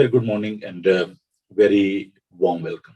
Very good morning and very warm welcome.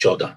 14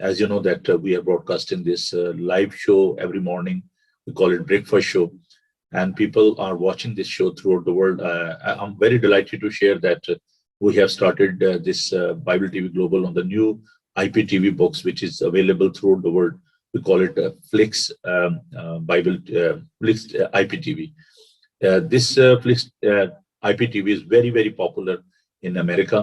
As you know that we are broadcasting this live show every morning. We call it breakfast show, and people are watching this show throughout the world. I'm very delighted to share that we have started this Bible TV Global on the new IPTV box, which is available throughout the world. We call it Flix Bible Flix IPTV. This Flix IPTV is very very popular in America,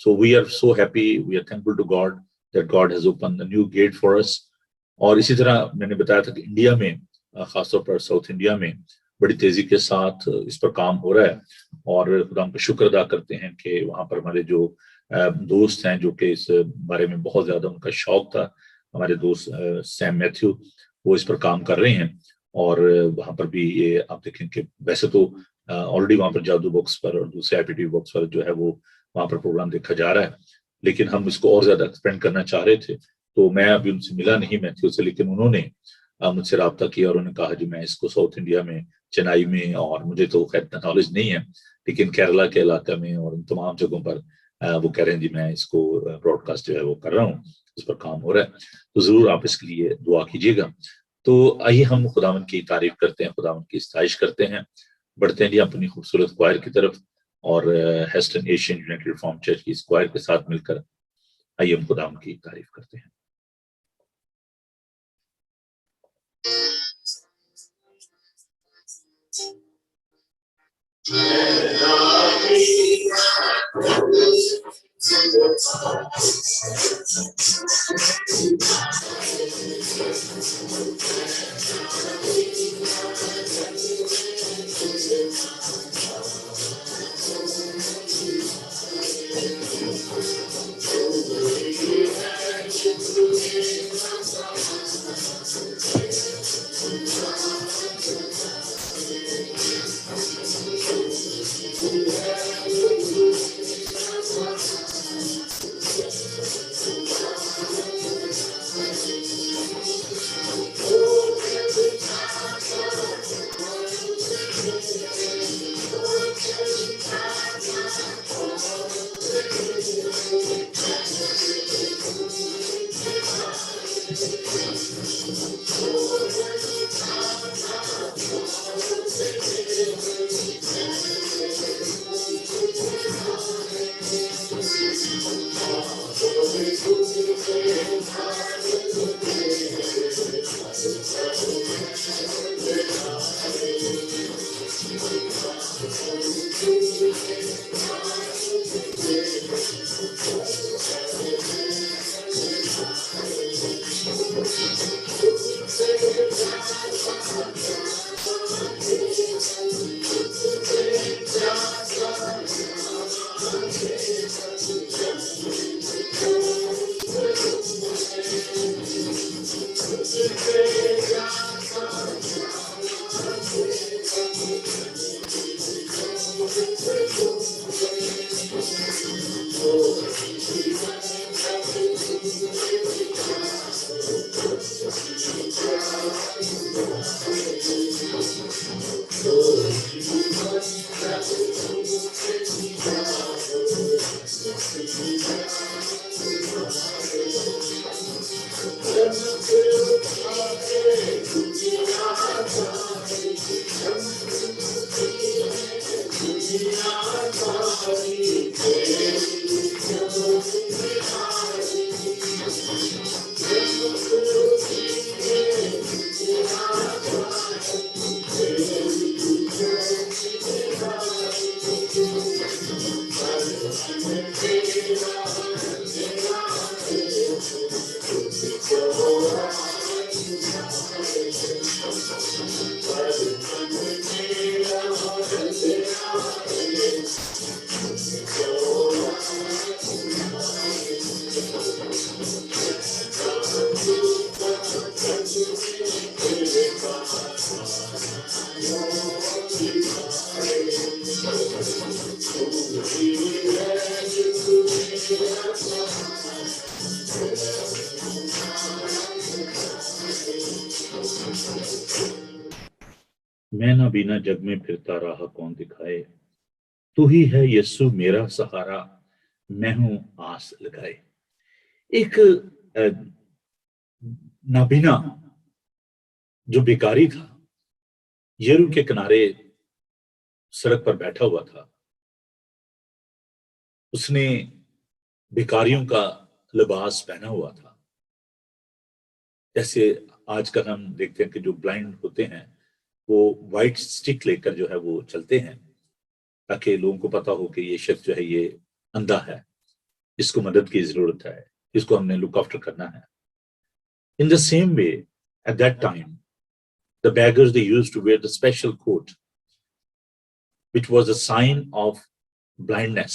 So we are so happy, we are thankful to God that God has opened a new gate for us. اور اسی طرح میں نے بتایا تھا کہ India میں خاص طور پر ساؤتھ انڈیا میں بڑی تیزی کے ساتھ اس پر کام ہو رہا ہے، اور خدا کا شکر ادا کرتے ہیں کہ وہاں پر ہمارے جو دوست ہیں جو کہ اس بارے میں بہت زیادہ ان کا شوق تھا، ہمارے دوست سیم میتھیو، وہ اس پر کام کر رہے ہیں، اور وہاں پر بھی یہ آپ دیکھیں کہ ویسے تو آلریڈی وہاں پر جادو باکس پر اور دوسرے آئی پی ٹی وی باکس پر جو ہے وہ وہاں پر پروگرام دیکھا جا رہا ہے، لیکن ہم اس کو اور زیادہ ایکسپینڈ کرنا چاہ رہے تھے، تو میں ابھی ان سے ملا نہیں میتھیو سے، لیکن انہوں نے مجھ سے رابطہ کیا اور انہوں نے کہا جی میں اس کو ساؤتھ انڈیا میں چنائی میں، اور مجھے تو خیر نالج نہیں ہے لیکن کیرلا کے علاقہ میں اور ان تمام جگہوں پر وہ کہہ رہے ہیں جی میں اس کو براڈ کاسٹ جو ہے وہ کر رہا ہوں، اس پر کام ہو رہا ہے، تو ضرور آپ اس کے لیے دعا کیجیے گا۔ تو آئیے ہم خداوند کی تعریف کرتے ہیں، خداوند کی ستائش کرتے ہیں، بڑھتے ہیں جی اپنی خوبصورت کوائر کی طرف، اور ہیسٹن ایشین یونائٹڈ ریفارم چرچ کی اس کوائر کے ساتھ مل کر آئیے ہم خداوند کی تعریف کرتے ہیں۔ میں نہ بینا جگ میں پھرتا راہ کون دکھائے، تو ہی ہے یسو میرا سہارا، میں ہوں آس لگائے۔ ایک نابینا جو بیکاری تھا، یرو کے کنارے سڑک پر بیٹھا ہوا تھا، اس نے بیکاریوں کا لباس پہنا ہوا تھا، جیسے آج کل ہم دیکھتے ہیں کہ جو بلائنڈ ہوتے ہیں وہ وائٹ سٹک لے کر جو ہے وہ چلتے ہیں تاکہ لوگوں کو پتا ہو کہ یہ شخص جو ہے یہ اندھا ہے، اس کو مدد کی ضرورت ہے، اس کو ہم نے لک آفٹر کرنا ہے۔ In the same way, at that time, the beggars, they used to wear the special coat, which was a sign of blindness.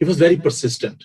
He was very persistent.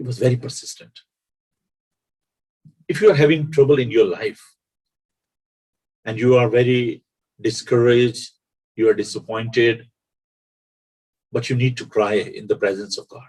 He was very persistent. If you are having trouble in your life and you are very discouraged, you are disappointed, but you need to cry in the presence of God.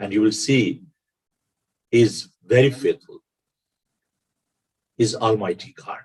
And you will see He is very faithful. He is Almighty God.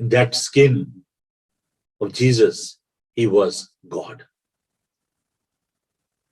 in that skin of Jesus, he was God.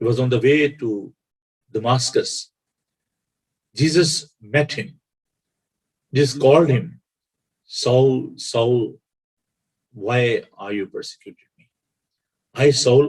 he was on the way to Damascus, Jesus met him. Jesus called him, Saul, Saul, why are you persecuting me? I Saul,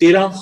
13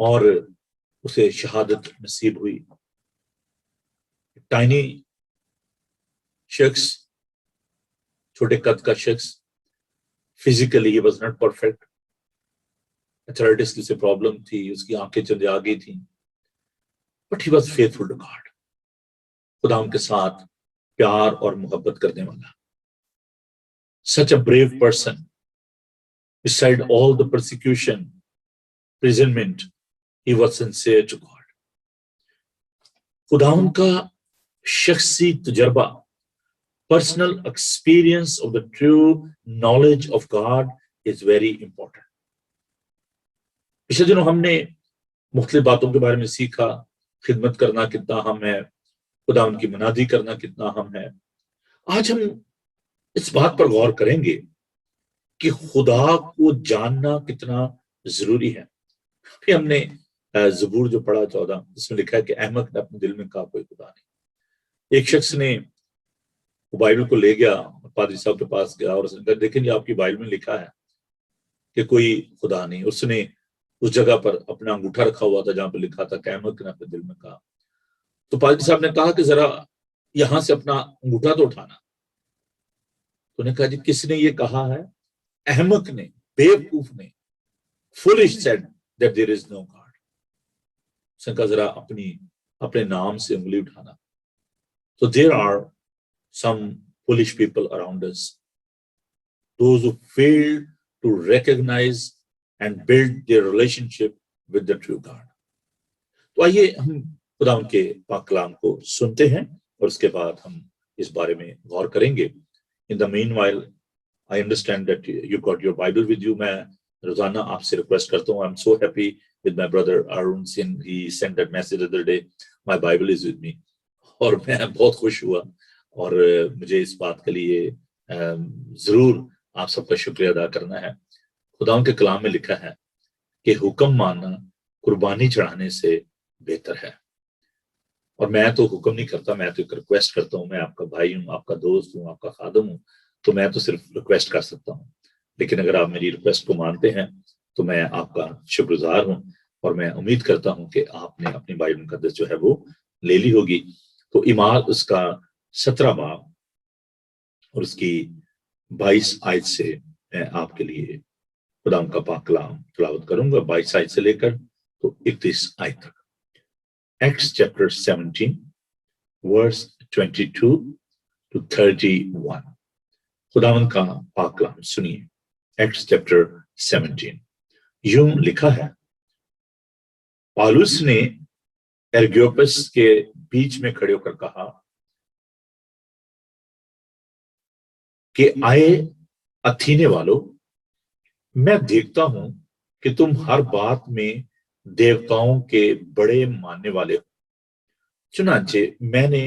اور اسے شہادت نصیب ہوئی. Tiny شخص, چھوٹے قد کا شخص, physically he was not perfect, athletics کی سے پرابلم تھی, اس کی آنکھیں چندے آ گئی تھیں, but he was faithful to God. خدا ان کے ساتھ پیار اور محبت کرنے والا. Such a brave person, beside all the persecution, imprisonment, he was sincere to God. خدا ان کا شخصی تجربہ, personal experience of the true knowledge of God is very important. پچھلے دنوں ہم نے مختلف باتوں کے بارے میں سیکھا, خدمت کرنا کتنا اہم ہے, خدا ان کی منادی کرنا کتنا اہم ہے. آج ہم اس بات پر غور کریں گے کہ خدا کو جاننا کتنا ضروری ہے. پھر ہم نے زبور جو پڑھا 14, اس میں لکھا ہے کہ احمق نے اپنے دل میں کہا کوئی خدا نہیں. ایک شخص نے بائبل کو لے گیا, پادری صاحب کے پاس گیا اور اس نے کہا دیکھیں جی آپ کی بائبل میں لکھا ہے کہ کوئی خدا نہیں. اس نے اس جگہ پر اپنا انگوٹھا رکھا ہوا تھا جہاں پہ لکھا تھا کہ احمق نے اپنے دل میں کہا. تو پادری صاحب نے کہا کہ ذرا یہاں سے اپنا انگوٹھا تو اٹھانا. تو نے کہا جی کس نے یہ کہا ہے؟ احمق نے, بیوقوف نے, foolish said that there is no God. اس نے کہا ذرا اپنے نام سے انگلی اٹھانا. So there are some foolish people around us, those who fail to recognize and build their relationship with the true God. تو آئیے ہم خدا ان کے پاک کلام کو سنتے ہیں اور اس کے بعد ہم اس بارے میں غور کریں گے. In the meanwhile, I understand that you got your Bible with you. میں روزانہ آپ سے ریکویسٹ کرتا ہوں. I'm so happy with my brother Arun Singh. He sent that message the other day. My Bible is with me. اور میں بہت خوش ہوا اور مجھے اس بات کے لیے ضرور آپ سب کا شکریہ ادا کرنا ہے. خدا ان کے کلام میں لکھا ہے کہ حکم ماننا قربانی چڑھانے سے بہتر ہے. اور میں تو حکم نہیں کرتا, میں تو ایک ریکویسٹ کرتا ہوں. میں آپ کا بھائی ہوں, آپ کا دوست ہوں, آپ کا خادم ہوں, تو میں تو صرف ریکویسٹ کر سکتا ہوں. لیکن اگر آپ میری ریکویسٹ کو مانتے ہیں تو میں آپ کا شکر گزار ہوں اور میں امید کرتا ہوں کہ آپ نے اپنی بائبل مقدس جو ہے وہ لے لی ہوگی. تو ایمال اس کا 17 باب اور اس کی 22 آیت سے میں آپ کے لیے خدا ان کا پاک کلام تلاوت کروں گا, 22 آیت سے لے کر تو 31 آیت تک. Acts chapter 17 verse 22 to 31. خداوند کا پاک کلام سنیے. Acts chapter 17 یوں لکھا ہے, پالوس نے ایرگیوپس کے بیچ میں کھڑے ہو کر کہا کہ آئے اتھینے والو, میں دیکھتا ہوں کہ تم ہر بات میں دیوتاؤں کے بڑے ماننے والے ہو. چنانچہ میں نے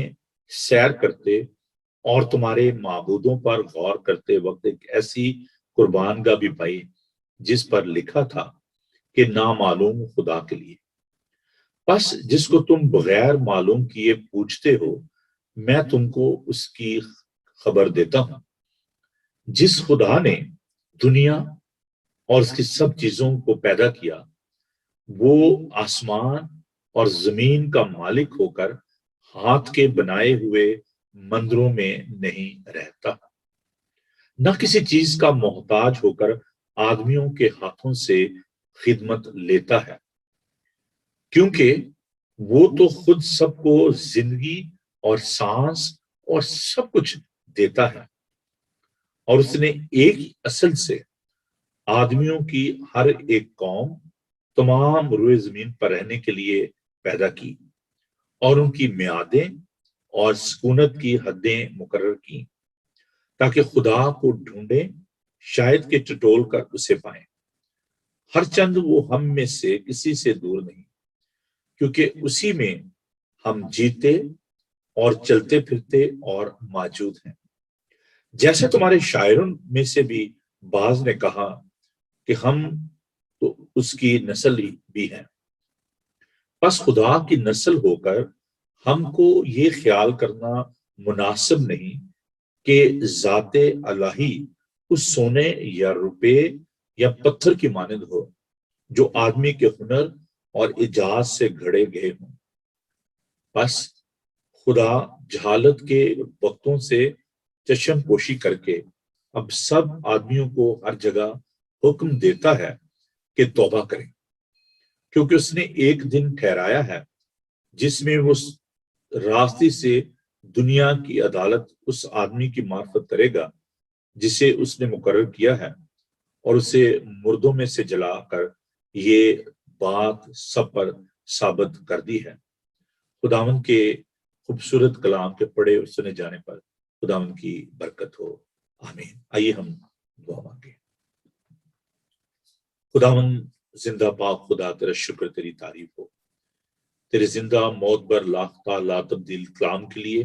سیر کرتے اور تمہارے معبودوں پر غور کرتے وقت ایک ایسی قربان گاہ بھی پائی جس پر لکھا تھا کہ نامعلوم خدا کے لیے. بس جس کو تم بغیر معلوم کیے پوچھتے ہو, میں تم کو اس کی خبر دیتا ہوں. جس خدا نے دنیا اور اس کی سب چیزوں کو پیدا کیا, وہ آسمان اور زمین کا مالک ہو کر ہاتھ کے بنائے ہوئے مندروں میں نہیں رہتا, نہ کسی چیز کا محتاج ہو کر آدمیوں کے ہاتھوں سے خدمت لیتا ہے, کیونکہ وہ تو خود سب کو زندگی اور سانس اور سب کچھ دیتا ہے. اور اس نے ایک ہی اصل سے آدمیوں کی ہر ایک قوم تمام روئے زمین پر رہنے کے لیے پیدا کی اور ان کی میعادیں اور سکونت کی حدیں مقرر کی, تاکہ خدا کو ڈھونڈیں, شاید کہ ٹٹول کر اسے پائیں. ہر چند وہ ہم میں سے کسی سے دور نہیں, کیونکہ اسی میں ہم جیتے اور چلتے پھرتے اور موجود ہیں. جیسے تمہارے شاعروں میں سے بھی بعض نے کہا کہ ہم تو اس کی نسل بھی ہیں. بس خدا کی نسل ہو کر ہم کو یہ خیال کرنا مناسب نہیں کہ ذات الہی اس سونے یا روپے یا پتھر کی مانند ہو جو آدمی کے ہنر اور اجاز سے گھڑے گئے ہوں۔ بس خدا جہالت کے وقتوں سے چشم پوشی کر کے اب سب آدمیوں کو ہر جگہ حکم دیتا ہے کہ توبہ کریں، کیونکہ اس نے ایک دن ٹھہرایا ہے جس میں وہ راستے سے دنیا کی عدالت اس آدمی کی معرفت کرے گا جسے اس نے مقرر کیا ہے، اور اسے مردوں میں سے جلا کر یہ بات سب پر ثابت کر دی ہے۔ خداوند کے خوبصورت کلام کے پڑھے اور سنے جانے پر خداوند کی برکت ہو، آمین۔ آئیے ہم دعا مانگیں۔ خداوند زندہ پاک خدا، تیرا شکر، تیری تعریف ہو تیرے زندہ موت بر لاختہ لا تبدیل کلام کے لیے۔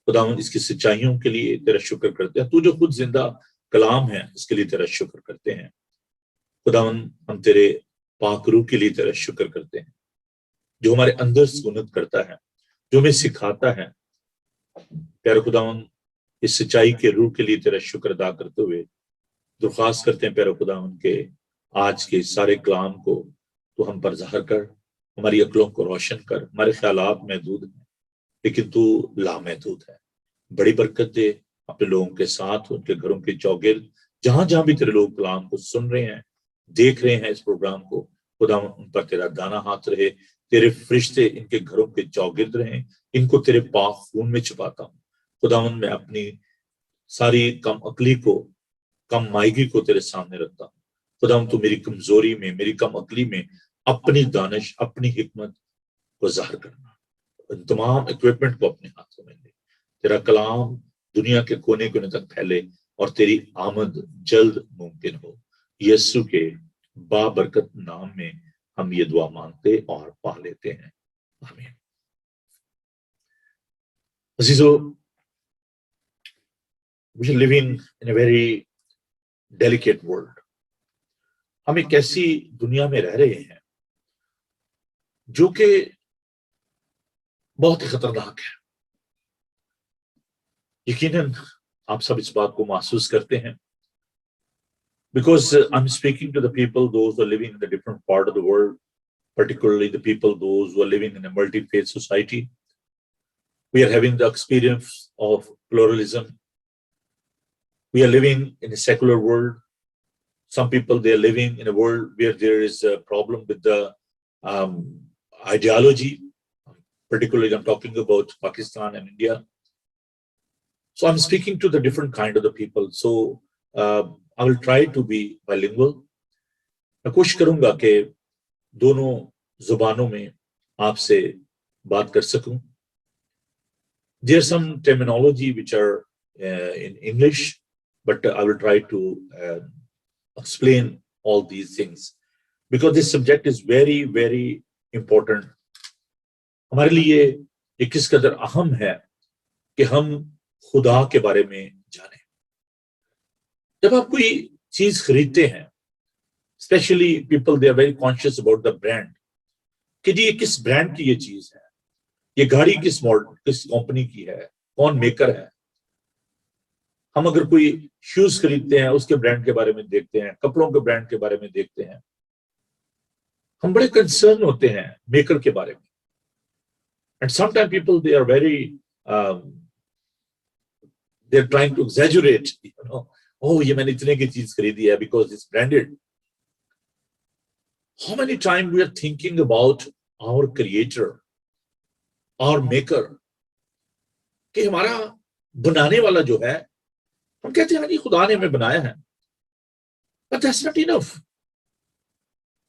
خداوند اس کی سچائیوں کے لیے تیرا شکر کرتے ہیں، تو جو خود زندہ کلام ہے اس کے لیے تیرا شکر کرتے ہیں۔ خداوند ہم تیرے پاک روح کے لیے تیرا شکر کرتے ہیں، جو ہمارے اندر سکونت کرتا ہے، جو ہمیں سکھاتا ہے۔ پیارے خداوند اس سچائی کے روح کے لیے تیرا شکر ادا کرتے ہوئے درخواست کرتے ہیں پیارے خداوند کے آج کے سارے کلام کو تو ہم پر ظاہر کر، ہماری عقلوں کو روشن کر۔ ہمارے خیالات محدود ہیں لیکن تو لامحدود ہے۔ بڑی برکت دے اپنے لوگوں کے ساتھ، ان کے گھروں کے چوگرد، جہاں جہاں بھی تیرے لوگ کلام کو سن رہے ہیں، دیکھ رہے ہیں اس پروگرام کو، خدا ان پر تیرا دانا ہاتھ رہے، تیرے فرشتے ان کے گھروں کے چوگرد رہیں، ان کو تیرے پاک خون میں چھپاتا ہوں۔ خداوند میں اپنی ساری کم عقلی کو، کم مائگی کو تیرے سامنے رکھتا ہوں۔ خداوند تو میری کمزوری میں، میری کم عقلی میں اپنی دانش، اپنی حکمت کو ظاہر کرنا، ان تمام اکوپمنٹ کو اپنے ہاتھوں میں لے، تیرا کلام دنیا کے کونے کونے تک پھیلے اور تیری آمد جلد ممکن ہو۔ یسوع کے بابرکت نام میں ہم یہ دعا مانگتے اور پا لیتے ہیں، آمین۔ عزیزو، we are living in a very delicate world۔ ہم ایک ایسی دنیا میں رہ رہے ہیں جو کہ بہت ہی خطرناک ہے۔ یقیناً آپ سب اس بات کو محسوس کرتے ہیں، because I'm speaking to the people, those who are living in the different part of the world, particularly the people, those who are living in a multi-faith society. We are having the experience of pluralism. We are living in a secular world. Some people, they are living in a world where there is a problem with the ideology. Particularly, I'm talking about Pakistan and India. So I'm speaking to the different kind of the people. So I will try to be bilingual. میں کوشش کروں گا کہ دونوں زبانوں میں آپ سے بات کر سکوں۔ There are some terminology which are in English, but I will try to explain all these things because this subject is very, very important۔ ہمارے لیے یہ کس قدر اہم ہے کہ ہم خدا کے بارے میں جانیں۔ جب آپ کوئی چیز خریدتے ہیں، especially people they are very conscious about the brand, کہ جی یہ کس برانڈ کی یہ چیز ہے، یہ گاڑی کس ماڈل، کس کمپنی کی ہے، کون میکر ہے۔ ہم اگر کوئی شوز خریدتے ہیں اس کے برانڈ کے بارے میں دیکھتے ہیں، کپڑوں کے برانڈ کے بارے میں دیکھتے ہیں، ہم بڑے کنسرن ہوتے ہیں میکر کے بارے میں۔ And some time people they are very they are trying to exaggerate, oh یہ میں نے اتنے کی چیز خریدی ہے because it's branded۔ How many times we are thinking about our creator, our maker، کہ ہمارا بنانے والا جو ہے، ہم کہتے ہیں جی خدا نے ہمیں بنایا ہے، but that's not enough۔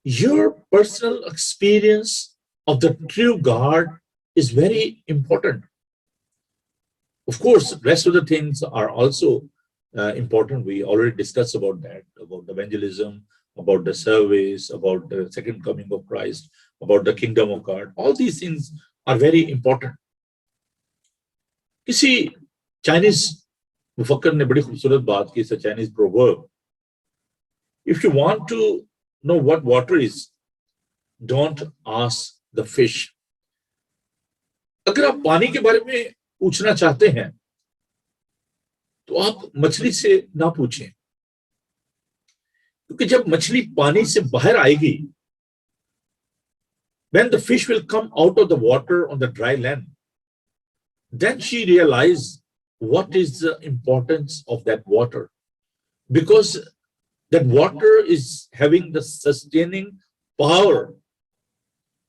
Your personal experience of the true God is very important۔ Of course, rest of the things are also important۔ We already discussed about that, about evangelism, about the service, about the second coming of Christ, about the kingdom of God. All these things are very important۔ کسی Chinese مفکر نے بڑی خوبصورت بات کی، Chinese proverb، if you want to know what water is, don't ask the fish۔ اگر آپ پانی کے بارے میں پوچھنا چاہتے ہیں تو آپ مچھلی سے نہ پوچھیں، کیونکہ جب مچھلی پانی سے باہر آئے گی when the fish will come out of the water on the dry land, then she realized what is the importance of that water, because that water is having the sustaining power.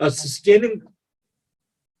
sustaining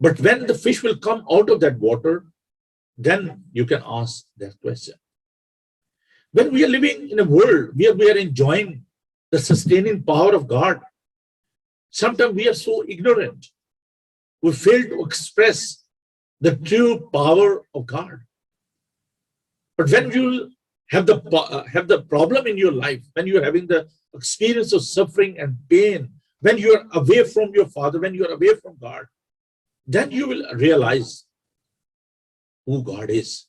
But when the fish will come out of that water, then you can ask that question. When we are living in a world where we are enjoying the sustaining power of God, sometimes we are so ignorant. We fail to express the true power of God. But when you have the problem in your life, when you are having the experience of suffering and pain, when you are away from your Father, when you are away from God, then you will realize who God is.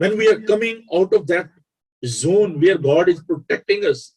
when we are coming out of that zone where God is protecting us,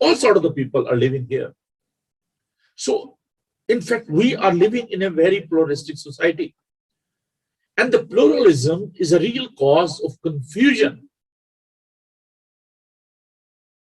All sort of the people are living here. So, in fact, we are living in a very pluralistic society. And the pluralism is a real cause of confusion.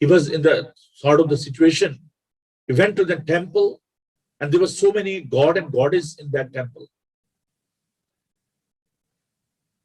He was in the sort of the situation. He went to the temple and there were so many god and goddess in that temple.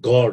God,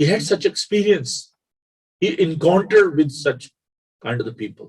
He had such experience. He encountered with such kind of the people.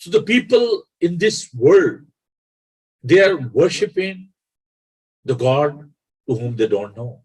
So the people in this world, they are worshiping the God to whom they don't know.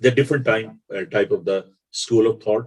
the different type of the school of thought.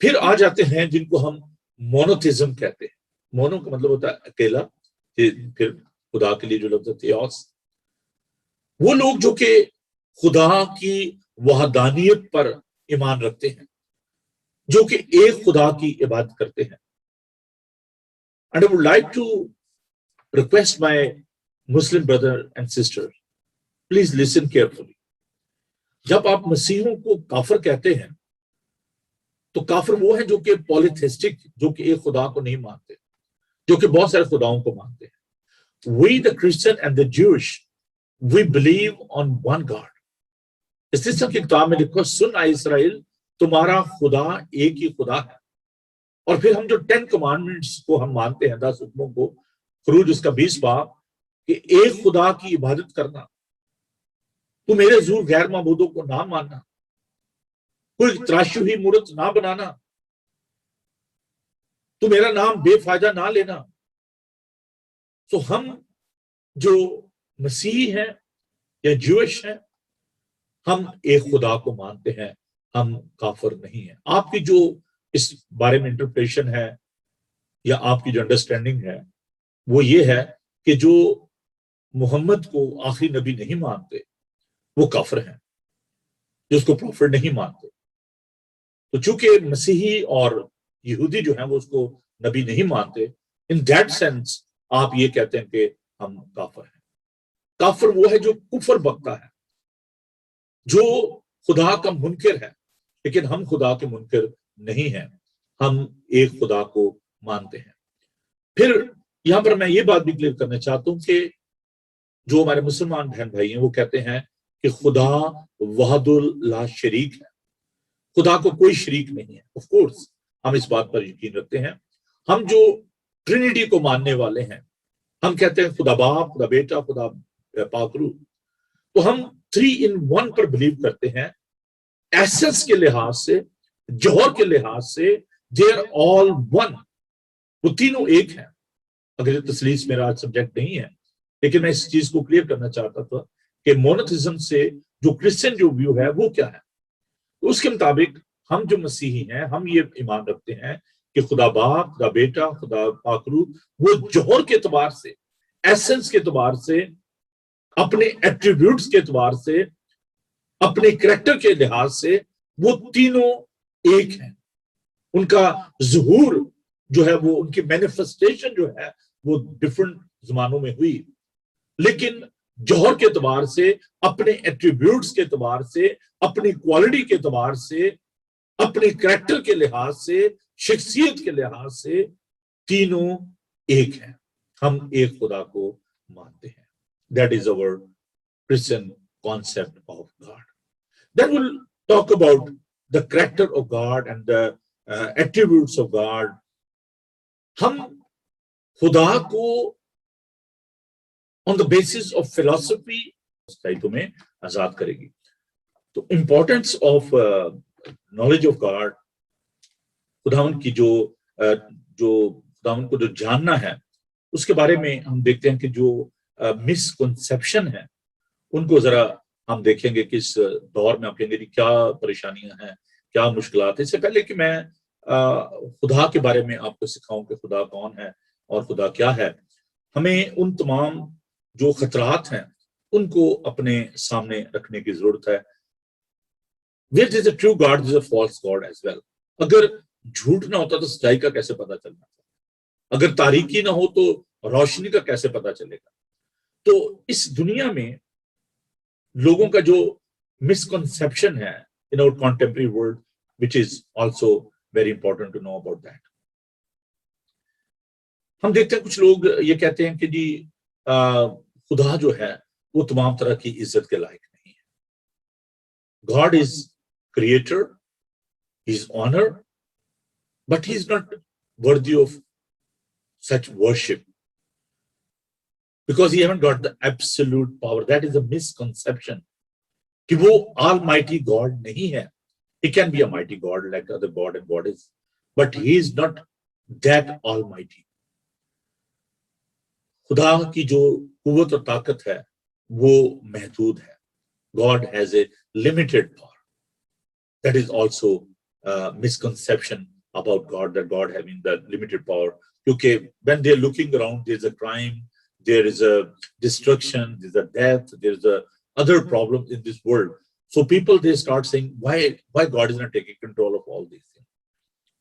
پھر آ جاتے ہیں جن کو ہم مونوتھزم کہتے ہیں. Mono کا مطلب ہوتا ہے اکیلا، پھر خدا کے لیے جو لفظ ہے تھیوس. وہ لوگ جو کہ خدا کی وحدانیت پر ایمان رکھتے ہیں، جو کہ ایک خدا کی عبادت کرتے ہیں. And I would like to request my Muslim brother and sister, please listen carefully. جب آپ مسیحوں کو کافر کہتے ہیں تو کافر وہ ہیں جو کہ پولیتھسٹک، جو کہ ایک خدا کو نہیں مانتے، جو کہ بہت سارے خداؤں کو مانتے ہیں. We the Christian and the Jewish, we believe on one God. استثنا کی کتاب میں لکھو، سن آئے اسرائیل، تمہارا خدا ایک ہی خدا ہے. اور پھر ہم جو 10 کمانڈمنٹس کو ہم مانتے ہیں، 10 حکموں کو، خروج اس کا 20 باب، کہ ایک خدا کی عبادت کرنا، تو میرے حضور غیر معبودوں کو نہ ماننا، کوئی تراشی ہوئی مورت نہ بنانا، تو میرا نام بے فائدہ نہ لینا. تو ہم جو مسیحی ہیں یا جوش ہیں، ہم ایک خدا کو مانتے ہیں، ہم کافر نہیں ہیں. آپ کی جو اس بارے میں انٹرپریشن ہے یا آپ کی جو انڈرسٹینڈنگ ہے وہ یہ ہے کہ جو محمد کو آخری نبی نہیں مانتے وہ کافر ہیں، جو اس کو پروفٹ نہیں مانتے. تو چونکہ مسیحی اور یہودی جو ہیں وہ اس کو نبی نہیں مانتے، ان دیٹ سینس آپ یہ کہتے ہیں کہ ہم کافر ہیں. کافر وہ ہے جو کفر بکتا ہے، جو خدا کا منکر ہے. لیکن ہم خدا کے منکر نہیں ہیں، ہم ایک خدا کو مانتے ہیں. پھر یہاں پر میں یہ بات بھی کلیئر کرنا چاہتا ہوں کہ جو ہمارے مسلمان بہن بھائی ہیں وہ کہتے ہیں کہ خدا وحد لا شریک ہے، خدا کو کوئی شریک نہیں ہے. آف کورس ہم اس بات پر یقین رکھتے ہیں. ہم جو ٹرینیٹی کو ماننے والے ہیں، ہم کہتے ہیں خدا باپ، خدا بیٹا، خدا پاک روح. تو ہم 3 in 1 پر بلیو کرتے ہیں. ایسنس کے لحاظ سے، جوہر کے لحاظ سے they are all one. وہ تینوں ایک ہیں. اگر یہ تسلیس میرا آج سبجیکٹ نہیں ہے، لیکن میں اس چیز کو کلیئر کرنا چاہتا تھا کہ مونوتھزم سے جو کرسچن جو ویو ہے وہ کیا ہے. اس کے مطابق ہم جو مسیحی ہیں، ہم یہ ایمان رکھتے ہیں کہ خدا باپ، خدا بیٹا، خدا پاک روح، وہ جوہر کے اعتبار سے، ایسنس کے اعتبار سے، اپنے ایٹریبیوٹس کے اعتبار سے، اپنے کریکٹر کے لحاظ سے وہ تینوں ایک ہیں. ان کا ظہور جو ہے، وہ ان کی مینیفیسٹیشن جو ہے وہ ڈفرنٹ زمانوں میں ہوئی، لیکن جوہر کے اعتبار سے، اپنے ایٹریبیوٹس کے اعتبار سے، اپنی کوالٹی کے اعتبار سے، اپنے کریکٹر کے لحاظ سے، شخصیت کے لحاظ سے تینوں ایک ہیں. ہم ایک خدا کو مانتے ہیں. That is our Christian concept of God. Then we'll talk about the character of God and the attributes of God. ہم خدا کو on the basis of philosophy تمہیں آزاد کرے گی. تو importance of knowledge of God، خداوند کی جو خداوند کو جو جاننا ہے، اس کے بارے میں ہم دیکھتے ہیں کہ جو مسکنسیپشن ہے ان کو ذرا ہم دیکھیں گے کہ اس دور میں آپ کہیں گے کیا پریشانیاں ہیں، کیا مشکلات ہیں. اس سے پہلے کہ میں خدا کے بارے میں آپ کو سکھاؤں کہ خدا کون ہے اور خدا کیا ہے، ہمیں ان تمام جو خطرات ہیں ان کو اپنے سامنے رکھنے کی ضرورت ہے. There is a true God, there is a false God as well. اگر جھوٹ نہ ہوتا تو سچائی کا کیسے پتا چلنا تھا؟ اگر تاریکی نہ ہو تو روشنی کا کیسے پتا چلے گا؟ تو اس دنیا میں لوگوں کا جو مسکنسیپشن ہے in our contemporary world, which is also very important to know about that. ہم دیکھتے ہیں کچھ لوگ یہ کہتے ہیں کہ جی خدا جو ہے وہ تمام طرح کی عزت کے لائق نہیں ہے. God is creator, he is honor, but he is not worthy of such worship because he haven't got the absolute power. That is a misconception کہ وہ almighty God نہیں ہے. He can be a mighty God like other God and goddess, but he is not that almighty. خدا کی جو قوت اور طاقت ہے وہ محدود ہے. God has a limited power. That is also misconception about God, that God having the limited power. Okay, when they're looking around, there's a crime, there is a destruction, there's a death, there's a other problems in this world. So people, they start saying, why God is not taking control of all these things?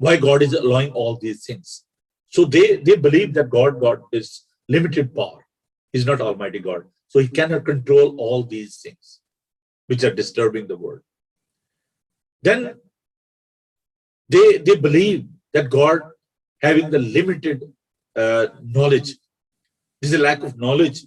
Why God is allowing all these things? So they believe that God is limited power. He's not Almighty God. So he cannot control all these things which are disturbing the world. Then they believe that God having the limited knowledge. This is a lack of knowledge.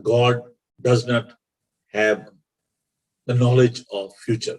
God does not have the knowledge of future.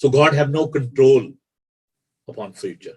So God have no control upon future.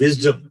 wisdom.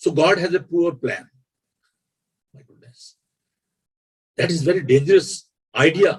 So God has a poor plan. My goodness, that is very dangerous idea.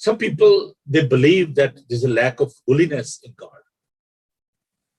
Some people, they believe that there's a lack of holiness in God.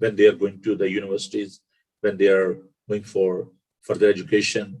when they are going to the universities, when they are going for further education,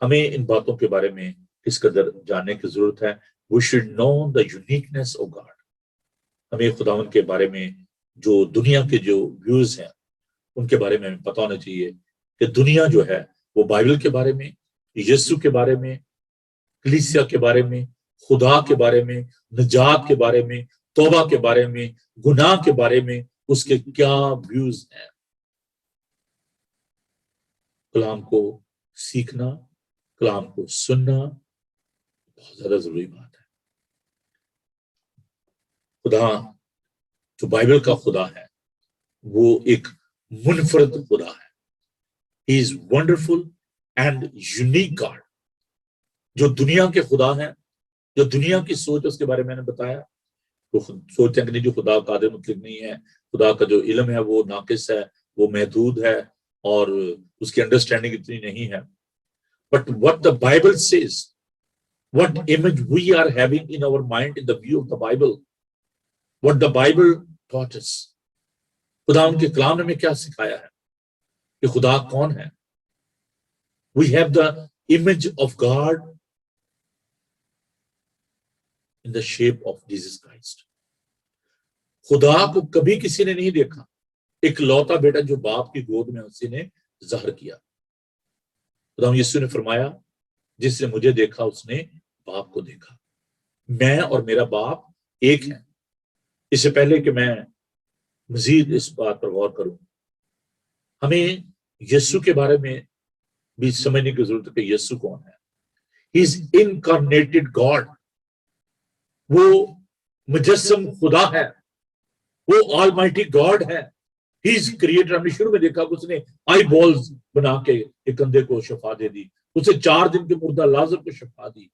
ہمیں ان باتوں کے بارے میں کس قدر جاننے کی ضرورت ہے. We should know the uniqueness of God. ہمیں خداوند کے بارے میں جو دنیا کے جو ویوز ہیں ان کے بارے میں ہمیں پتہ ہونا چاہیے کہ دنیا جو ہے وہ بائبل کے بارے میں، یسوع کے بارے میں، کلیسیا کے بارے میں، خدا کے بارے میں، نجات کے بارے میں، توبہ کے بارے میں، گناہ کے بارے میں اس کے کیا ویوز ہیں. کلام کو سیکھنا، کلام کو سننا بہت زیادہ ضروری بات ہے. خدا جو بائبل کا خدا ہے وہ ایک منفرد خدا ہے. He is wonderful and unique God. جو دنیا کے خدا ہیں، جو دنیا کی سوچ اس کے بارے میں نے بتایا، وہ سوچتے ہیں کہ نہیں جو خدا قادر مطلق نہیں ہے، خدا کا جو علم ہے وہ ناقص ہے، وہ محدود ہے اور اس کی انڈرسٹینڈنگ اتنی نہیں ہے. But what the Bible says, what image we are having in our mind in the view of the Bible, what the Bible taught us. خدا ان کے کلام نے ہمیں کیا سکھایا ہے کہ خدا کون ہے. We have the image of God in the shape of Jesus Christ. خدا کو کبھی کسی نے نہیں دیکھا، ایک لوتا بیٹا جو باپ کی گود میں اسی نے ظاہر کیا. خدا یسوع نے فرمایا جس نے مجھے دیکھا اس نے باپ کو دیکھا. میں اور میرا باپ ایک ہیں. اس سے پہلے کہ میں مزید اس بات پر غور کروں، ہمیں یسوع کے بارے میں بھی سمجھنے کی ضرورت ہے کہ یسوع کون ہے. He is incarnated God. وہ مجسم خدا ہے، وہ آلمائٹی گاڈ ہے. He is creator. ہم نے شروع میں دیکھا کہ اس نے آئی بالز بنا کے ایک اندھے کو شفا دے دی، اسے 4 دن کے مردہ لازر کو شفا دی.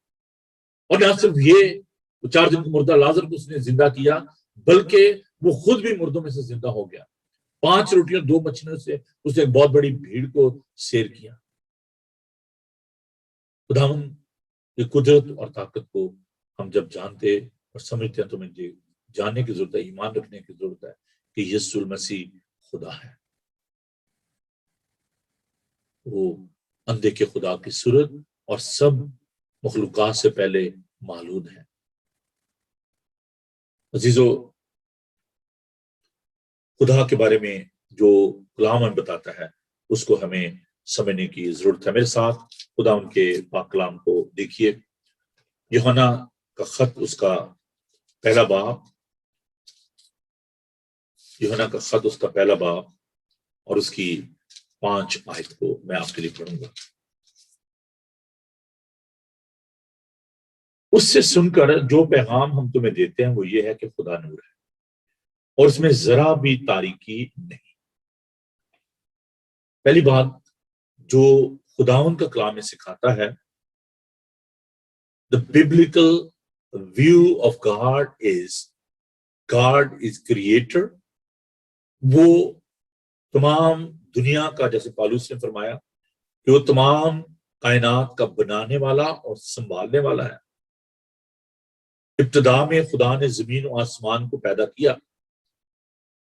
اور نہ صرف یہ 4 دن کے مردہ لازر کو اس نے زندہ کیا بلکہ وہ خود بھی مردوں میں سے زندہ ہو گیا. 5 روٹیوں 2 مچھلیوں سے اس نے ایک بہت بڑی بھیڑ کو سیر کیا. خداوند یہ قدرت اور طاقت کو ہم جب جانتے اور سمجھتے ہیں تو مجھے جاننے کی ضرورت ہے، ایمان رکھنے کی ضرورت ہے کہ یسوع المسیح خدا ہے. وہ اندھے کے خدا کی صورت اور سب مخلوقات سے پہلے معلوم ہے. عزیزو، خدا کے بارے میں جو کلام ہمیں بتاتا ہے اس کو ہمیں سمجھنے کی ضرورت ہے. میرے ساتھ خدا ان کے پاک کلام کو دیکھیے. یوحنا کا خط اس کا پہلا باب، یوحنا کا خط اس کا پہلا باب اور اس کی 5 آیت کو میں آپ کے لیے پڑھوں گا. اس سے سن کر جو پیغام ہم تمہیں دیتے ہیں وہ یہ ہے کہ خدا نور ہے اور اس میں ذرا بھی تاریکی نہیں. پہلی بات جو خداوند کا کلام میں سکھاتا ہے، the biblical view of God is creator. وہ تمام دنیا کا، جیسے پالوس نے فرمایا کہ وہ تمام کائنات کا بنانے والا اور سنبھالنے والا ہے. ابتدا میں خدا نے زمین و آسمان کو پیدا کیا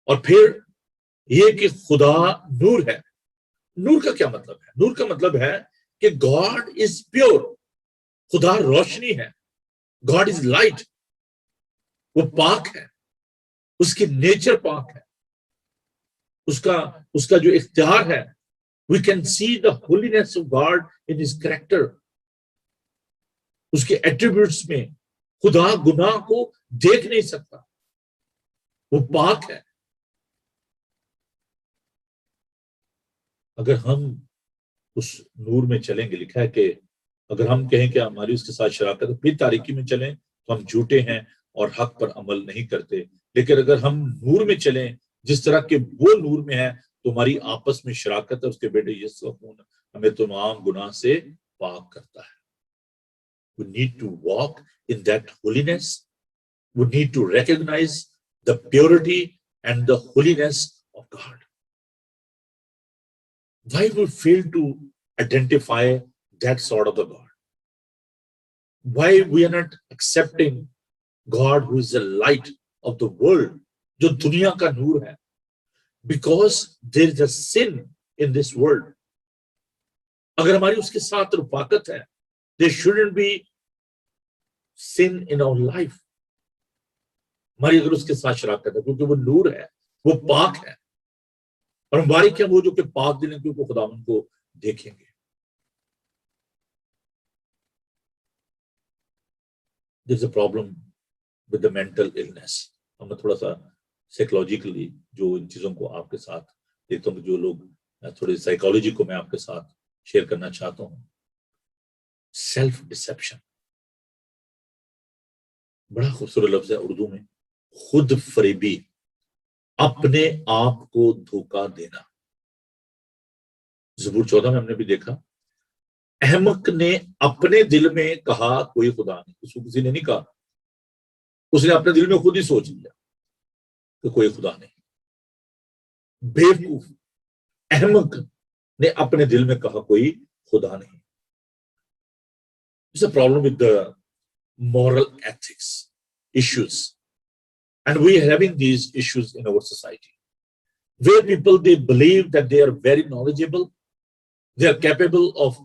اور پھر یہ کہ خدا نور ہے. نور کا کیا مطلب ہے؟ نور کا مطلب ہے کہ گاڈ از پیور. خدا روشنی ہے. God is light. وہ پاک ہے، اس کی نیچر پاک ہے، اس کا جو اختیار ہے. We can see the holiness of God in his character. اس کے ایٹریبیوٹس میں خدا گناہ کو دیکھ نہیں سکتا. وہ پاک ہے. اگر ہم اس نور میں چلیں گے، لکھا ہے کہ اگر ہم کہیں کہ ہماری اس کے ساتھ شراکت پھر تاریکی میں چلیں تو ہم جھوٹے ہیں اور حق پر عمل نہیں کرتے. لیکن اگر ہم نور میں چلیں جس طرح کہ وہ نور میں ہے تو ہماری آپس میں شراکت ہے. اس کے بیٹے یسوع خون ہمیں تمام گناہ سے پاک کرتا ہے. We need to walk in that holiness. We need to recognize the purity and the holiness of God. Why we fail to identify that sort of the God? Why we are not accepting God who is the light of the world, جو دنیا کا نور ہے? Because there is a sin in this world. اگر ہماری اس کے ساتھ رفاقت ہے, there shouldn't be sin in our life. ہماری اگر اس کے ساتھ شراکت ہے, کیونکہ وہ نور ہے, وہ پاک ہے, اور مبارک ہے وہ جو کہ پاک دل ہیں, کیونکہ خداوند کو دیکھیں گے. There's a problem with the mental illness. میں تھوڑا سا سائیکولوجیکلی جو ان چیزوں کو آپ کے ساتھ دیکھتا ہوں, جو لوگ تھوڑی سائیکولوجی کو میں آپ کے ساتھ شیئر کرنا چاہتا ہوں. سیلف ڈسپشن بڑا خوبصورت لفظ ہے اردو میں, خود فریبی, اپنے آپ کو دھوکہ دینا. زبور 14 میں ہم نے بھی دیکھا, احمق نے اپنے دل میں کہا کوئی خدا نہیں. اس کو کسی نے نہیں کہا, اس نے اپنے دل میں خود ہی سوچ لیا کہ کوئی خدا نہیں. بیوقوف احمق نے اپنے دل میں کہا کوئی خدا نہیں. It's a problem with the moral ethics issues, and we are having these issues in our society where people, they believe that they are very knowledgeable, they are capable of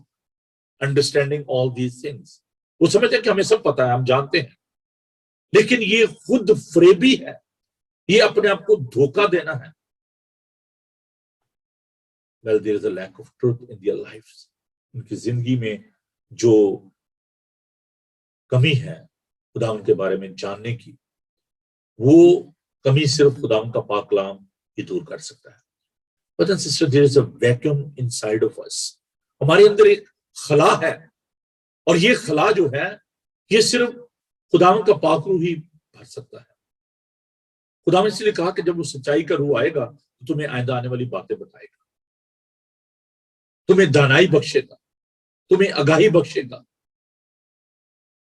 understanding all these things. وہ سمجھتے ہیں کہ ہمیں سب پتا ہے, ہم جانتے ہیں, لیکن یہ خود فریبی ہے, یہ اپنے آپ کو دھوکہ دینا ہے. Well, there is a lack of truth in their lives. ان کی زندگی میں جو کمی ہے خدا ان کے بارے میں جاننے کی, وہ کمی صرف خدا ان کا پاک کلام ہی دور کر سکتا ہے. But then sister, there is a vacuum inside of us. ہمارے اندر ایک خلا ہے, اور یہ خلا جو ہے یہ صرف خدا ان کا پاک روح ہی بھر سکتا ہے. خدا نے اس لیے کہا کہ جب وہ سچائی کا روح آئے گا تو تمہیں آئندہ آنے والی باتیں بتائے گا, تمہیں دانائی بخشے گا, تمہیں آگاہی بخشے گا.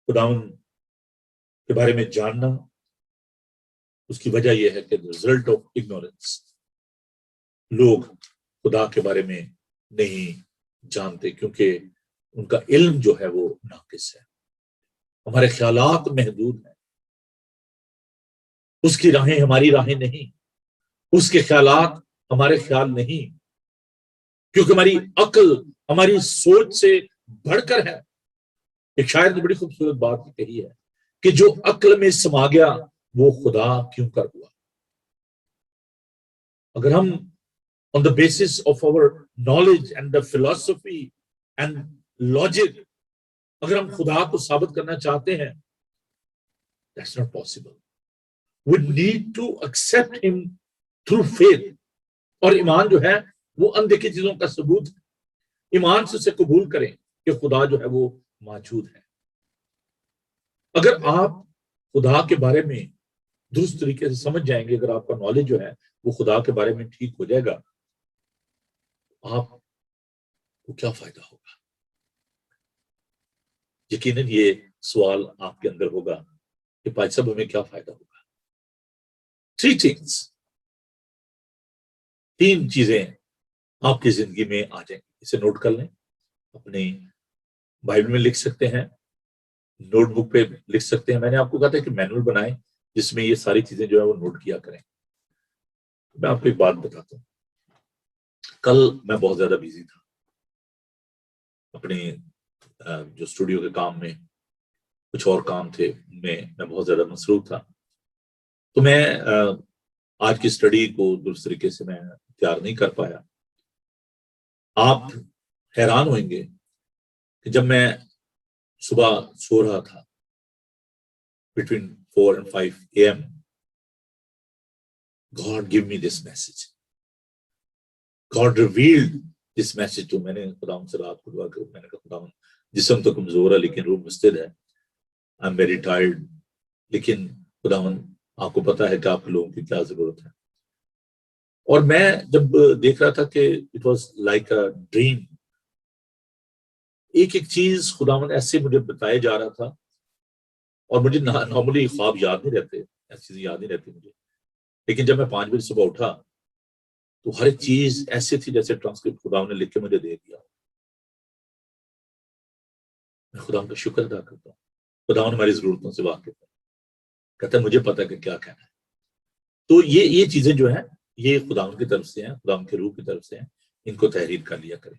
خداوند کے بارے میں جاننا, اس کی وجہ یہ ہے کہ ریزلٹ آف اگنورینس, لوگ خدا کے بارے میں نہیں جانتے کیونکہ ان کا علم جو ہے وہ ناقص ہے. ہمارے خیالات محدود ہیں, اس کی راہیں ہماری راہیں نہیں, اس کے خیالات ہمارے خیال نہیں, کیونکہ ہماری عقل ہماری سوچ سے بڑھ کر ہے. ایک شاعر نے بڑی خوبصورت بات کہی ہے کہ جو عقل میں سما گیا وہ خدا کیوں کر ہوا. اگر ہم on the basis of our knowledge and the philosophy and logic, اگر ہم خدا کو ثابت کرنا چاہتے ہیں, that's not possible. We need to accept him through faith. اور ایمان جو ہے وہ اندیکھی چیزوں کا ثبوت ہے. ایمان سے اسے قبول کریں کہ خدا جو ہے وہ موجود ہے. اگر آپ خدا کے بارے میں درست طریقے سے سمجھ جائیں گے, اگر آپ کا نالج جو ہے وہ خدا کے بارے میں ٹھیک ہو جائے گا, آپ کو کیا فائدہ ہوگا؟ یقیناً یہ سوال آپ کے اندر ہوگا کہ بھائی صاحب ہمیں کیا فائدہ ہوگا. 3 things, 3 چیزیں آپ کی زندگی میں آ جائیں گی. اسے نوٹ کر لیں, اپنی بائبل میں لکھ سکتے ہیں, نوٹ بک پہ لکھ سکتے ہیں. میں نے آپ کو کہا تھا کہ مینول بنائیں جس میں یہ ساری چیزیں جو ہے وہ نوٹ کیا کریں. میں آپ کو ایک بات بتاتا ہوں. کل میں بہت زیادہ بیزی تھا اپنے جو اسٹوڈیو کے کام میں, کچھ اور کام تھے میں بہت زیادہ مصروف تھا, تو میں آج کی اسٹڈی کو درست طریقے سے میں تیار نہیں کر پایا. آپ حیران ہوئیں گے کہ جب میں صبح سو رہا تھا between 4 and 5 AM, God gave me this message. God revealed this message to me. میں نے خدا سے رات کو دعا کی, میں نے کہا خدا جسم تو کمزور ہے لیکن روح مستعد ہے, I'm very tired, لیکن خدا آپ کو پتا ہے کہ آپ لوگوں کی کیا ضرورت ہے. اور میں جب دیکھ رہا تھا کہ it was like a dream, ایک ایک چیز خداوند ایسے مجھے بتایا جا رہا تھا, اور مجھے نارملی خواب یاد نہیں رہتے, ایسی چیزیں یاد نہیں رہتی مجھے, لیکن جب میں 5 بجے صبح اٹھا تو ہر ایک چیز ایسے تھی جیسے ٹرانسکرپٹ خداوند نے لکھ کے مجھے دے دیا. میں خداوند کا شکر ادا کرتا ہوں. خداوند ہماری ضرورتوں سے واقف ہے, کہتا ہے مجھے پتا کہ کیا کہنا ہے. تو یہ چیزیں جو ہیں یہ خداوند کی طرف سے ہیں, خداوند کے روح کی طرف سے ہیں, ان کو تحریر کر لیا کریں.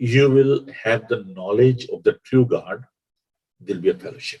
you will have the knowledge of the true God, there will be a fellowship.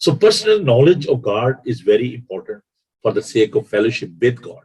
So personal knowledge of God is very important for the sake of fellowship with God.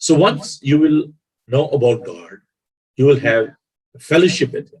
So once you will know about God, you will have fellowship with him.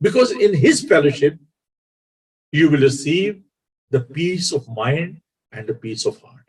Because in his fellowship you will receive the peace of mind and the peace of heart.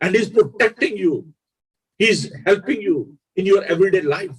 and he is protecting you, he is helping you in your everyday life.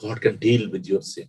God can deal with your sin.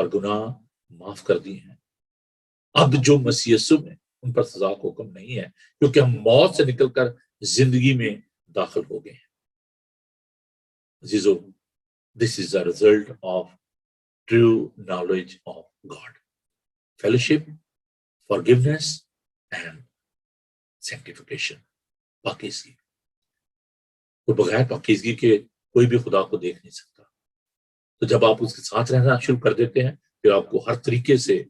اور گناہ معاف کر دیے ہیں۔ اب جو مسیح یسوع میں ان پر سزا کا حکم نہیں ہے، کیونکہ ہم موت سے نکل کر زندگی میں داخل ہو گئے ہیں۔ عزیزو، this is the result of true knowledge of God. Fellowship, forgiveness and sanctification. پاکیزگی، تو بغیر پاکیزگی کے کوئی بھی خدا کو دیکھ نہیں سکتا۔ تو جب آپ اس کے ساتھ رہنا شروع کر دیتے ہیں، پھر آپ کو ہر طریقے سے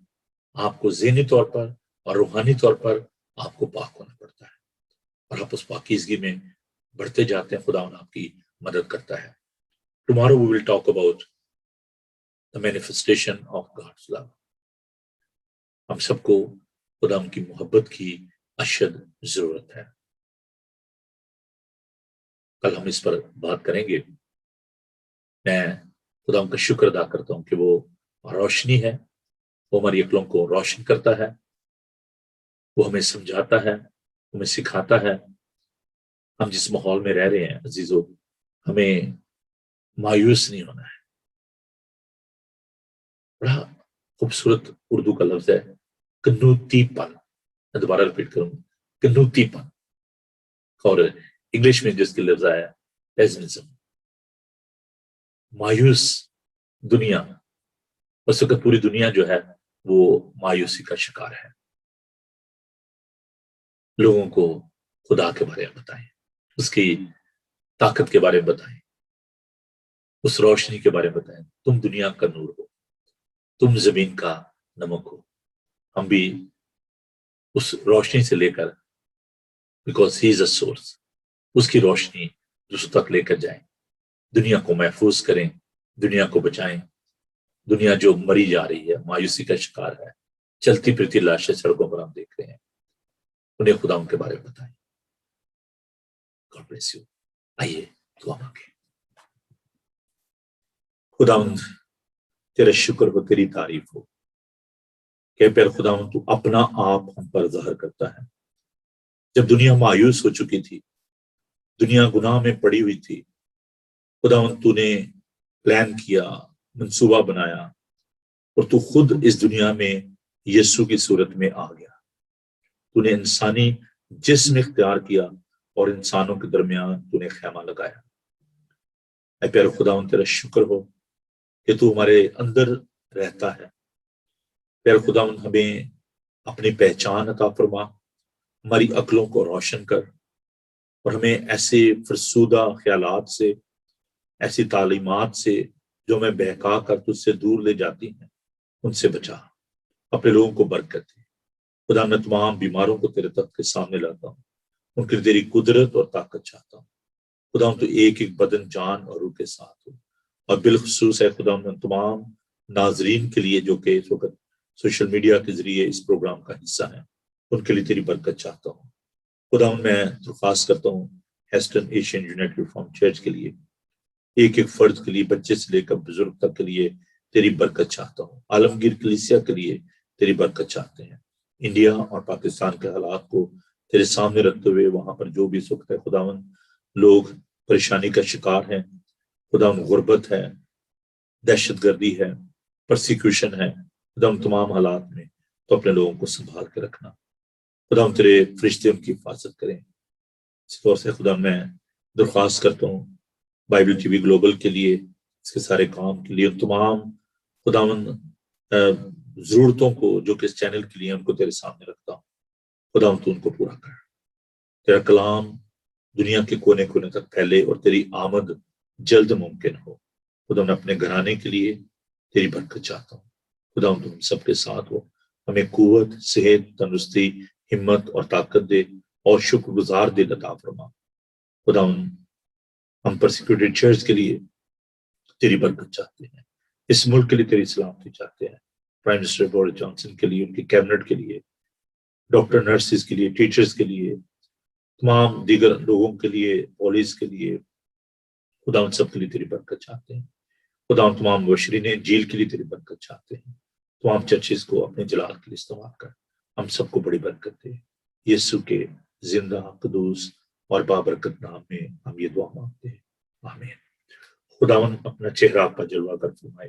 آپ کو ذہنی طور پر اور روحانی طور پر آپ کو پاک ہونا پڑتا ہے، اور آپ اس پاکیزگی میں بڑھتے جاتے ہیں۔ خدا آپ کی مدد کرتا ہے۔ Tomorrow we will talk about the manifestation of God's love. ہم سب کو خدا کی محبت کی اشد ضرورت ہے۔ کل ہم اس پر بات کریں گے۔ میں خدا کا شکر ادا کرتا ہوں کہ وہ روشنی ہے، وہ ہماری عقلوں کو روشن کرتا ہے، وہ ہمیں سمجھاتا ہے، ہمیں سکھاتا ہے۔ ہم جس ماحول میں رہ رہے ہیں عزیزو، ہمیں مایوس نہیں ہونا ہے۔ بڑا خوبصورت اردو کا لفظ ہے کنوتی پن، میں دوبارہ ریپیٹ کروں، کنوتی پن، اور انگلش میں جس کے لفظ آیا پیسمزم، مایوس دنیا۔ اس وقت پوری دنیا جو ہے وہ مایوسی کا شکار ہے۔ لوگوں کو خدا کے بارے میں بتائیں، اس کی طاقت کے بارے میں بتائیں، اس روشنی کے بارے میں بتائیں۔ تم دنیا کا نور ہو، تم زمین کا نمک ہو۔ ہم بھی اس روشنی سے لے کر، because he is a source, اس کی روشنی دوسروں تک لے کر جائیں، دنیا کو محفوظ کریں، دنیا کو بچائیں۔ دنیا جو مری جا رہی ہے، مایوسی کا شکار ہے، چلتی پھرتی لاشیں سڑکوں پر ہم دیکھ رہے ہیں، انہیں خدا ان کے بارے میں بتائیں۔ God bless you۔ آئیے دعا مانگیں۔ خداوند تیرا شکر ہو، تیری تعریف ہو کہ پھر خداوند تو اپنا آپ ہم پر ظاہر کرتا ہے۔ جب دنیا مایوس ہو چکی تھی، دنیا گناہ میں پڑی ہوئی تھی، خداوند تو نے پلان کیا، منصوبہ بنایا، اور تو خود اس دنیا میں یسوع کی صورت میں آ گیا۔ تو نے انسانی جسم اختیار کیا اور انسانوں کے درمیان تو نے خیمہ لگایا۔ اے پیارے خداوند تیرا شکر ہو کہ تو ہمارے اندر رہتا ہے۔ پیارے خداوند ہمیں اپنی پہچان عطا فرما، ہماری عقلوں کو روشن کر، اور ہمیں ایسے فرسودہ خیالات سے، ایسی تعلیمات سے جو ہمیں بہکا کر تجھ سے دور لے جاتی ہیں، ان سے بچا۔ اپنے لوگوں کو برکت دے۔ خدا میں تمام بیماروں کو تیرے تخت کے سامنے لاتا ہوں، ان کی تیری قدرت اور طاقت چاہتا ہوں۔ خدا تو ایک ایک بدن، جان اور روح کے ساتھ ہو، اور بالخصوص ہے خدا میں تمام ناظرین کے لیے جو کہ اس وقت سوشل میڈیا کے ذریعے اس پروگرام کا حصہ ہیں، ان کے لیے تیری برکت چاہتا ہوں۔ خدا میں درخواست کرتا ہوں ہیسٹن ایشین یونائٹڈ ریفارم چرچ کے لیے، ایک ایک فرد کے لیے، بچے سے لے کر بزرگ تک کے لیے تیری برکت چاہتا ہوں۔ عالمگیر کلیسیا کے لیے تیری برکت چاہتے ہیں۔ انڈیا اور پاکستان کے حالات کو تیرے سامنے رکھتے ہوئے وہاں پر جو بھی اس وقت ہے خداوند لوگ پریشانی کا شکار ہیں، خداوند غربت ہے، دہشت گردی ہے، پرسیکیوشن ہے، خداوند تمام حالات میں تو اپنے لوگوں کو سنبھال کے رکھنا۔ خداوند تیرے فرشتے ان کی حفاظت کریں۔ اس طور سے خدا میں درخواست کرتا ہوں بائبل ٹی وی گلوبل کے لیے، اس کے سارے کام کے لیے، تمام خداوند ضرورتوں کو جو کہ اس چینل کے لیے ان کو تیرے سامنے رکھتا ہوں۔ خداوند تو ان کو پورا کر، تیرا کلام دنیا کے کونے کونے تک پھیلے اور تیری آمد جلد ممکن ہو۔ خدا میں اپنے گھرانے کے لیے تیری برکت چاہتا ہوں۔ خداوند تم سب کے ساتھ ہو، ہمیں قوت، صحت، تندرستی، ہمت اور طاقت دے، اور شکر گزار دل عطا فرما۔ خداوند ہم پرسیکیوٹڈ چرچ کے لیے تیری برکت چاہتے ہیں، اس ملک کے لیے تیری سلامتی چاہتے ہیں، پرائم منسٹر بورس جانسن کے لیے، ان کی کیبنٹ کے لیے، ڈاکٹر نرسز کے لیے، ٹیچرز کے لیے، تمام دیگر لوگوں کے لیے، پولیس کے لیے، خدا ان سب کے لیے تیری برکت چاہتے ہیں۔ خدا ان تمام مبشرین انجیل کے لیے تیری برکت چاہتے ہیں۔ تمام چرچز کو اپنے جلال کے لیے استعمال کر، ہم سب کو بڑی برکت دے۔ یسوع کے زندہ، قدوس اور بابرکت نام میں ہم یہ دعا مانگتے ہیں، آمین۔ خداوند اپنا چہرہ آپ کا جلوہ کر فرمائے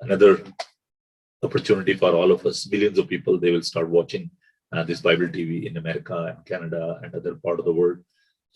another opportunity for all of us, millions of people, they will start watching this Bible TV in America and Canada and other part of the world.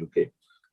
UK।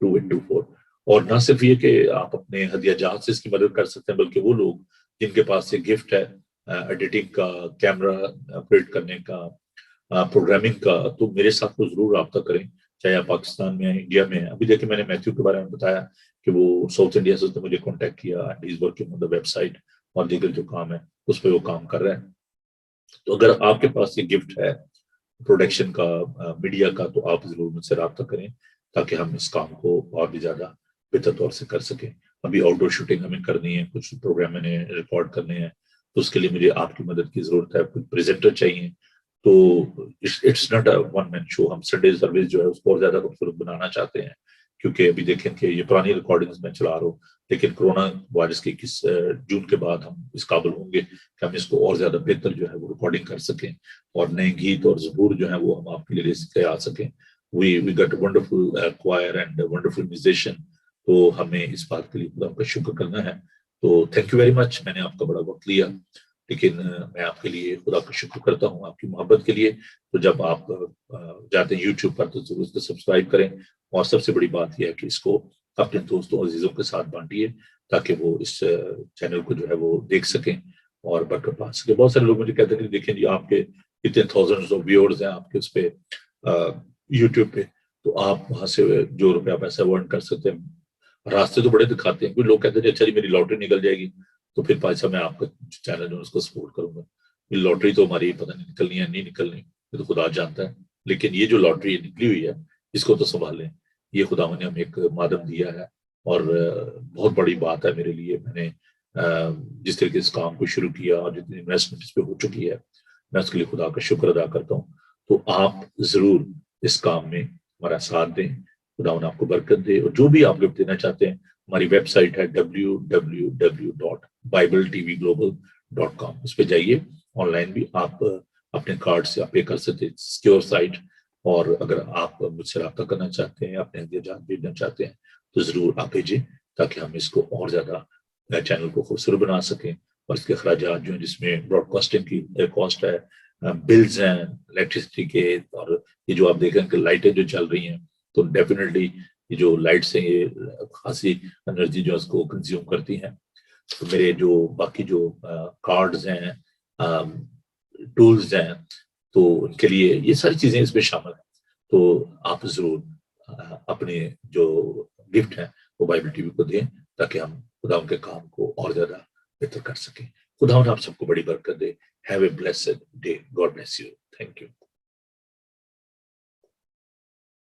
2824. اور نہ صرف یہ کہ آپ اپنے ہدیہ جات سے اس کی مدد کر سکتے ہیں، بلکہ وہ لوگ جن کے پاس یہ گفٹ ہے ایڈیٹنگ کا، کیمرہ آپریٹ کرنے کا، پروگرامنگ کا، تو میرے ساتھ وہ ضرور رابطہ کریں، چاہے آپ پاکستان میں ہیں، انڈیا میں ہیں. ابھی دیکھیں میں نے میتھیو کے بارے میں بتایا کہ وہ ساؤتھ انڈیا سے مجھے کانٹیکٹ کیا، and is working on the website, اور دیگر جو کام ہے اس پہ وہ کام کر رہے ہیں. تو اگر آپ کے پاس یہ گفٹ ہے پروڈکشن کا، میڈیا کا، تو آپ ضرور مجھ سے رابطہ کریں تاکہ ہم اس کام کو اور بھی زیادہ بہتر طور سے کر سکیں. ابھی آؤٹ ڈور شوٹنگ ہمیں کرنی ہے، کچھ پروگرام میں نے ریکارڈ کرنے ہیں، تو اس کے لیے مجھے آپ کی مدد کی ضرورت ہے. کچھ پریزنٹر چاہیے، تو اٹس ناٹ اے ون مین شو. ہم سنڈے سروس جو ہے اس کو اور زیادہ خوبصورت بنانا چاہتے ہیں، کیونکہ ابھی دیکھیں کہ یہ پرانی ریکارڈنگز میں چلا رہا ہوں، لیکن کرونا وائرس کے 21 جون کے بعد ہم اس قابل ہوں گے کہ ہم اس کو اور زیادہ بہتر جو ہے وہ ریکارڈنگ کر سکیں، اور نئے گیت اور زبور جو ہیں وہ ہم آپ کے لیے لے کے آ سکیں. وی گٹ ونڈرفل کوائر اینڈ ونڈرفل میوزیشین. تو ہمیں اس بات کے لیے خدا کا شکر کرنا ہے. تو تھینک یو ویری مچ. میں نے آپ کا بڑا وقت لیا، لیکن میں آپ کے لیے خدا کا شکر کرتا ہوں آپ کی محبت کے لیے. تو جب آپ جاتے ہیں یوٹیوب پر تو ضرور اس کو سبسکرائب کریں، اور سب سے بڑی بات یہ ہے کہ اس کو اپنے دوستوں عزیزوں کے ساتھ بانٹیے تاکہ وہ اس چینل کو جو ہے وہ دیکھ سکیں اور برکت پا سکیں. بہت سارے لوگ مجھے کہتے ہیں کہ دیکھیں جی آپ کے اتنے تھاؤزنڈز آف ویورز ہیں آپ کے اس پہ یوٹیوب پہ، تو آپ وہاں سے جو روپیہ پیسہ ورن کر سکتے ہیں. راستے تو بڑے دکھاتے ہیں. کوئی لوگ کہتے ہیں اچھا جی میری لاٹری نکل جائے گی تو پھر بھائی صاحب میں آپ کا چینل جو ہے اس کو سپورٹ کروں گا. یہ لاٹری تو ہماری پتہ نہیں نکلنی ہے نہیں نکلنی، یہ تو خدا جانتا ہے. لیکن یہ جو لاٹری نکلی ہوئی ہے اس کو تو سنبھالیں. یہ خدا نے ہمیں ایک مادم دیا ہے، اور بہت بڑی بات ہے میرے لیے. میں نے جس طریقے اس کام کو شروع کیا اور جتنی انویسٹمنٹ اس پہ ہو چکی ہے، میں اس کے لیے خدا کا شکر ادا کرتا ہوں. تو آپ ضرور اس کام میں ہمارا ساتھ دیں. خدا آپ کو برکت دے. اور جو بھی آپ گفٹ دینا چاہتے ہیں، ہماری ویب سائٹ ہے www.bibletvglobal.com. اس پہ جائیے. آن لائن بھی آپ اپنے کارڈ سے آپ پے کر سکتے ہیں، سیکیور سائٹ. اور اگر آپ مجھ سے رابطہ کرنا چاہتے ہیں، اپنے ہدیہ جات بھیجنا چاہتے ہیں، تو ضرور آپ بھیجیں تاکہ ہم اس کو اور زیادہ چینل کو خوبصورت بنا سکیں. اور اس کے اخراجات جو ہیں جس میں براڈ کاسٹنگ کی کاسٹ ہے، بلز ہیں الیکٹریسٹی کے، اور یہ جو آپ دیکھیں کہ لائٹیں جو چل رہی ہیں، تو ڈیفینیٹلی یہ جو لائٹس ہیں یہ خاصی انرجی جو اس کو کنزیوم کرتی ہیں. تو میرے جو باقی جو کارڈز ہیں، ٹولز ہیں، تو ان کے لیے یہ ساری چیزیں اس میں شامل ہیں. تو آپ ضرور اپنے جو گفٹ ہیں وہ بائبل ٹی وی کو دیں تاکہ ہم خدا ان کے کام کو اور زیادہ بہتر کر سکیں. خدا آپ سب کو بڑی برکت دے. Have a blessed day. God bless you. Thank you.